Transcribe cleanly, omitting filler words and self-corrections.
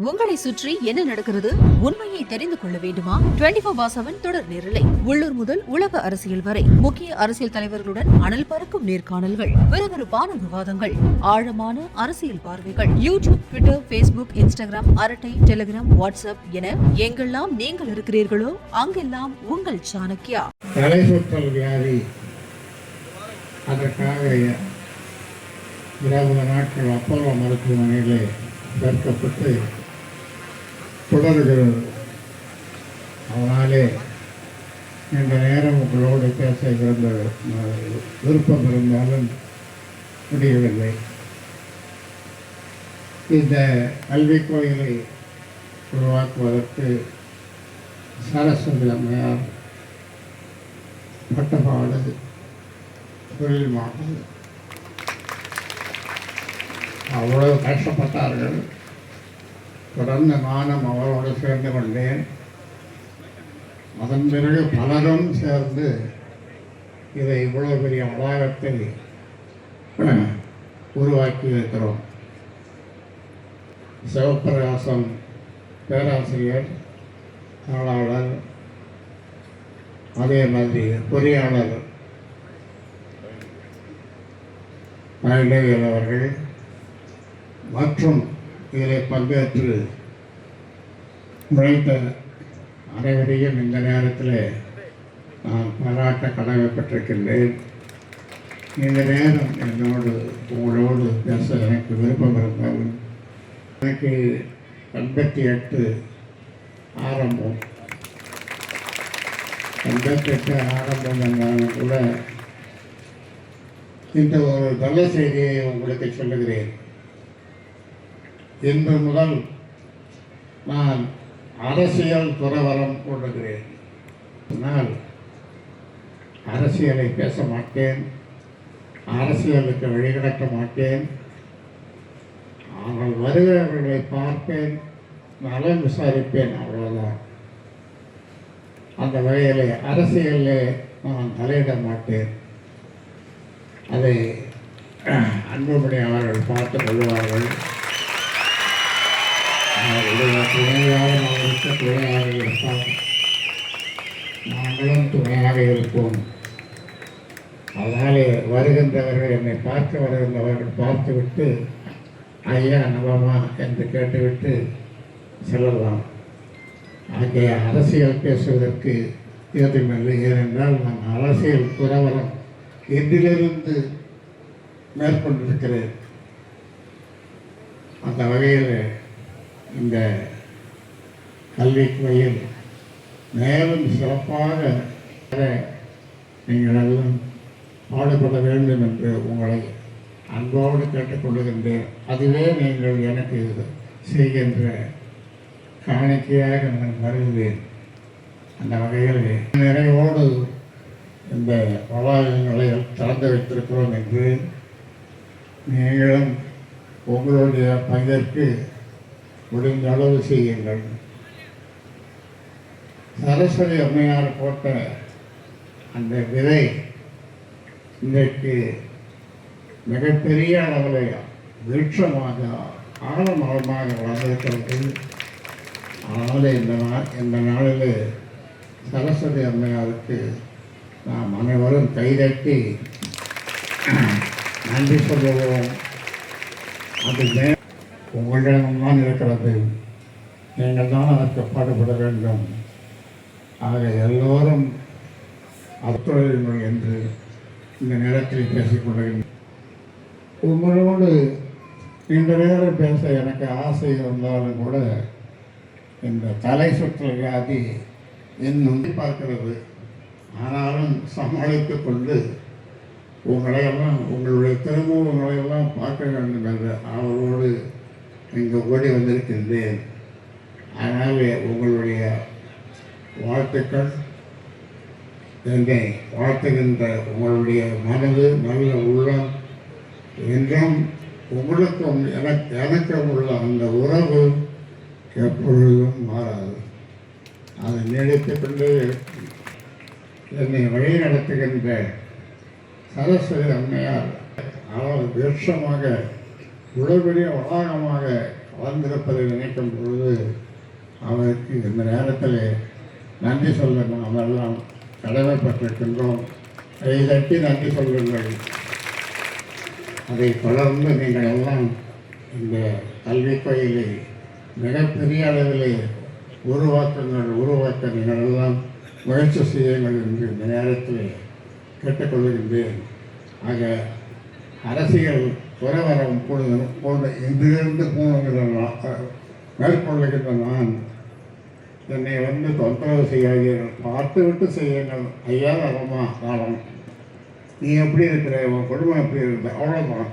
உங்களை சுற்றி என்ன நடக்கிறது? உண்மையை தெரிந்து கொள்ள வேண்டுமா? 24/7 தொடர் நேரலை. உள்ளூர் முதல் உலக அரசியல் வரை முக்கிய அரசியல் தலைவர்களுடன் அனல் பறக்கும் நேர்காணல்கள், விறுவிறுப்பான விவாதங்கள், ஆழமான அரசியல் பார்வைகள். யூடியூப், ட்விட்டர், பேஸ்புக், இன்ஸ்டாகிராம், அரட்டை, டெலிகிராம், வாட்ஸ்அப் என எங்கெல்லாம் நீங்கள் இருக்கிறீர்களோ அங்கெல்லாம் உங்கள் சாணக்கியா. தலைசுற்றல் வியாதி, அதற்காக 20 நாட்கள் அப்போலோ மருத்துவமனையிலே சேர்க்கப்பட்டு தொடர்கிறது. அதனாலே இந்த நேரம் உங்களோடு பேச இருந்த விருப்பம் இருந்தாலும் முடியவில்லை. இந்த கல்வி கோயிலை உருவாக்குவதற்கு சரஸ்வதி அம்மையார் பட்டப்பாடு தொழில் மாணவர் அவ்வளவு கஷ்டப்பட்டார்கள். தொடர்ந்து நானும் அவரோடு சேர்ந்து கொண்டேன். அதன் பிறகு பலரும் சேர்ந்து இதை இவ்வளவு பெரிய வளாகத்தை உருவாக்கி இருக்கிறோம். சிவப்பிரகாசம் பேராசிரியர், தாளாளர், அதே மாதிரி பொறியாளர் பழனிவேல் அவர்கள் மற்றும் இதில் பங்கேற்று உழைத்த அனைவரையும் இந்த நேரத்தில் நான் பாராட்ட கடமைப்பட்டிருக்கின்றேன். இந்த நேரம் உங்களோடு பேச எனக்கு விருப்பம் இருந்தாலும் எனக்கு 88 ஆரம்பம். 88 ஆரம்பம் என்றாலும் கூட இந்த ஒரு நல்ல செய்தியை உங்களுக்கு சொல்லுகிறேன். இன்று முதல் நான் அரசியல் துறவரம் கொள்ளுகிறேன். நான் அரசியலை பேச மாட்டேன், அரசியலுக்கு வழிநடத்த மாட்டேன். ஆனால் வருகிறவர்களை பார்ப்பேன், நலம் விசாரிப்பேன், அவ்வளோதான். அந்த வகையில் அரசியலில் நான் தலையிட மாட்டேன். அதை அன்புமணி அவர்கள் பார்த்து கொள்வார்கள். அவருக்கு துணையாக இருப்பார், நாங்களும் துணையாக இருப்போம். அதனாலே வருகின்றவர்கள், என்னை பார்க்க வருகின்றவர்கள் பார்த்துவிட்டு ஐயா நவமா என்று கேட்டுவிட்டு செல்லலாம். அங்கே அரசியல் பேசுவதற்கு ஏதுமில்லை. ஏனென்றால் நான் அரசியல் துறவரம் என்றிலிருந்து மேற்கொண்டிருக்கிறேன். அந்த வகையில் இந்த கல்வித்துறையில் மேலும் சிறப்பாக நீங்கள் எல்லாம் பாடுபட வேண்டும் என்று உங்களை அன்போடு கேட்டுக்கொள்ளுகின்றேன். அதுவே நீங்கள் எனக்கு செய்கின்ற காணிக்கையாக நான் கருதுவேன். அந்த வகையில் நிறைவோடு இந்த வளாகங்களை திறந்து வைத்திருக்கிறோம் என்று நீங்களும் உங்களுடைய பங்கிற்கு முடிந்த அளவு செய்யுங்கள். சரஸ்வதி அம்மையார் போட்ட அந்த விதை இன்றைக்கு மிகப்பெரிய அளவில் விருட்சமாக ஆழமாக வளர்ந்திருக்கிறது. அதனால் இந்த நாளில் சரஸ்வதி அம்மையாருக்கு நாம் அனைவரும் கைதட்டி நன்றி சொல்லுவோம். அது உங்களிடம்தான் இருக்கிறது, நீங்கள் தான் அதற்கு பாடுபட வேண்டும். ஆக எல்லோரும் அத்துழையுங்கள் என்று இந்த நேரத்தில் பேசிக்கொள்கிறேன். உங்களோடு இந்த நேரம் பேச எனக்கு ஆசை இருந்தாலும் கூட இந்த தலை சுற்றல் வியாதி இன்னும் பார்க்கிறது. ஆனாலும் சமாளித்து கொண்டு உங்களையெல்லாம், உங்களுடைய திருமணங்களையெல்லாம் பார்க்க வேண்டும் என்ற அவரோடு இங்கு ஓடி வந்திருக்கின்றேன். அதனால் உங்களுடைய வாழ்த்துக்கள், என்னை வாழ்த்துகின்ற உங்களுடைய மனது, நல்ல உள்ளம் என்றும் உங்களுக்கும் எனக்கும் உள்ள அந்த உறவு எப்பொழுதும் மாறாது. அதை நீடித்துக் கொண்டு என்னை வழி நடத்துகின்ற சரஸ்வதி அம்மையார், அவள் விருட்சமாக உளவெளிய வளாகமாக வந்திருப்பதை நினைக்கும் பொழுது அவருக்கு இந்த நேரத்தில் நன்றி சொல்ல நாம் எல்லாம் கடமைப்பட்டிருக்கின்றோம். கைதட்டி நன்றி சொல்லுங்கள். அதை தொடர்ந்து நீங்கள் எல்லாம் இந்த கல்விக் கோயிலை மிகப்பெரிய அளவிலே உருவாக்க நீங்கள் எல்லாம் முயற்சி செய்யுங்கள் என்று இந்த நேரத்தில் கேட்டுக்கொள்கின்றேன். ஆக அரசியல் துறவரம் போன்ற இன்றிலிருந்து மேற்கொள்ளுகின்ற நான் என்னை தொந்தரவு செய்யாதீர்கள், பார்த்துவிட்டு செய்யுங்கள். ஐயா அவமா காலம், நீ எப்படி இருக்கிற, உன் குடும்பம் எப்படி இருந்த, அவ்வளோதான்.